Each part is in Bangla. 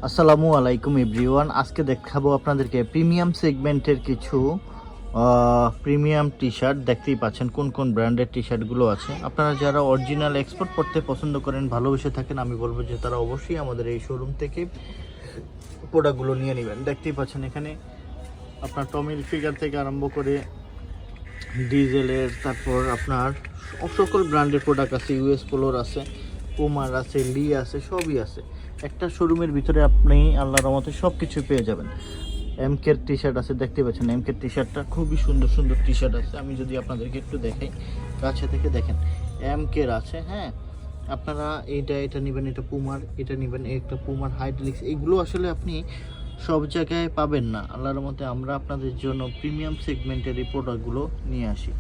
আসসালামু আলাইকুম এভরিওয়ান। আজকে দেখাবো আপনাদেরকে প্রিমিয়াম সেগমেন্টের কিছু প্রিমিয়াম টি শার্ট। দেখতেই পাচ্ছেন কোন কোন ব্র্যান্ডের টি শার্টগুলো আছে। আপনারা যারা অরিজিনাল এক্সপোর্ট করতে পছন্দ করেন, ভালোবেসে থাকেন, আমি বলবো যে তারা অবশ্যই আমাদের এই শোরুম থেকে প্রোডাক্টগুলো নিয়ে নেবেন। দেখতেই পাচ্ছেন এখানে আপনার টমিল ফিগার থেকে আরম্ভ করে ডিজেলের, তারপর আপনার সকল ব্র্যান্ডের প্রোডাক্ট আছে। ইউএস পোলোর আছে, পুমার আছে, লি আছে, সবই আছে। একটা শোরুমের ভিতরে আপনি আল্লাহর রহমতে সব কিছু পেয়ে যাবেন। এমকের টি শার্ট আছে, দেখতে পাচ্ছেন এমকের টি শার্টটা খুবই সুন্দর সুন্দর টি শার্ট আছে। আমি যদি আপনাদেরকে একটু দেখাই কাছে থেকে, দেখেন এমকের আছে। হ্যাঁ, আপনারা এটা নেবেন, এটা পুমার, এটা নেবেন, একটা পুমার হাইড্রোলিক্স। এগুলো আসলে আপনি সব জায়গায় পাবেন না। আল্লাহর মতে আমরা আপনাদের জন্য প্রিমিয়াম সেগমেন্টের এই প্রোডাক্টগুলো নিয়ে আসি।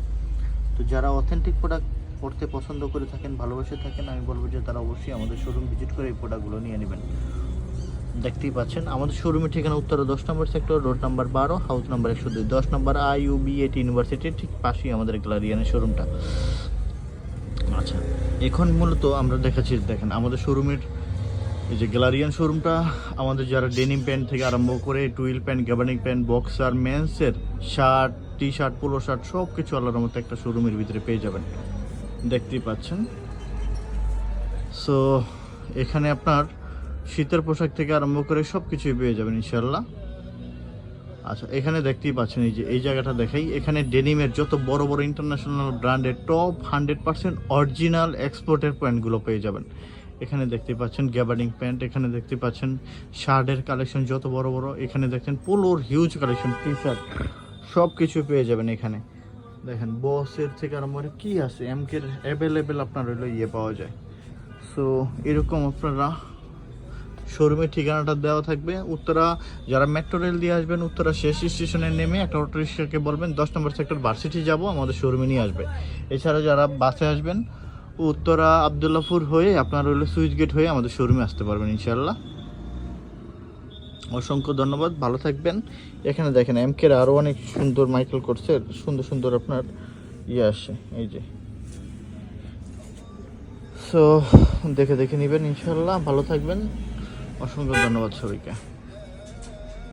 তো যারা অথেন্টিক প্রোডাক্ট পড়তে পছন্দ করে থাকেন, ভালোবেসে থাকেন, আমি বলবো যে তারা অবশ্যই আমাদের শোরুম ভিজিট করে এই প্রোডাক্টগুলো নিয়ে নেবেন। দেখতেই পাচ্ছেন আমাদের শোরুমের ঠিকানা উত্তরা 10 নম্বর sector, road number 12, house number 102, 10 নম্বর IUB8 ইউনিভার্সিটির ঠিক পাশেই আমাদের গ্যালারিয়ানের শোরুমটা। আচ্ছা, এখন মূলত আমরা দেখাচ্ছি, দেখেন আমাদের শোরুমের এই যে গ্যালারিয়ান শোরুমটা, আমাদের যারা ডেনিম প্যান্ট থেকে আরম্ভ করে twill pant, gabardine pant, boxer, মেন্সের shirt, T shirt, polo shirt, সব কিছু আল্লাহর মতো একটা শোরুমের ভিতরে পেয়ে যাবেন। দেখতেই পাচ্ছেন। সো এখানে আপনার শীতের পোশাক থেকে আরম্ভ করে সব কিছুই পেয়ে যাবেন ইনশাল্লাহ। আচ্ছা, এখানে দেখতেই পাচ্ছেন এই যে এই জায়গাটা দেখাই, এখানে ডেনিমের যত বড় বড় ইন্টারন্যাশনাল ব্র্যান্ডের টপ 100% অরিজিনাল এক্সপোর্টের প্যান্টগুলো পেয়ে যাবেন। এখানে দেখতে পাচ্ছেন গ্যাবার্ডিং প্যান্ট, এখানে দেখতে পাচ্ছেন শার্টের কালেকশন যত বড় বড়, এখানে দেখছেন পোলোর হিউজ কালেকশন, টি শার্ট, সব কিছু পেয়ে যাবেন এখানে। দেখেন বসের থেকে আরম্ভ করে কী আছে, এমকের অ্যাভেলেবেল আপনার হইলো পাওয়া যায়। সো এরকম আপনারা শোরুমের ঠিকানাটা দেওয়া থাকবে। উত্তরা, যারা মেট্রো রেল দিয়ে আসবেন, উত্তরা শেষ স্টেশনে নেমে একটা অটো রিক্সাকে বলবেন 10 নম্বর সেক্টর ভার্সিটি যাব, আমাদের শোরুমে নিয়ে আসবে। এছাড়া যারা বাসে আসবেন, উত্তরা আবদুল্লাপুর হয়ে আপনার হইলো সুইচ গেট হয়ে আমাদের শোরুমে আসতে পারবেন ইনশাল্লাহ। অসংখ্য ধন্যবাদ, ভালো থাকবেন। এখানে দেখেন এমকের আরও অনেক সুন্দর মাইকেল করছে, সুন্দর সুন্দর আপনার আসে এই যে। সো দেখে দেখে নেবেন ইনশাল্লাহ, ভালো থাকবেন। অসংখ্য ধন্যবাদ সবাইকে।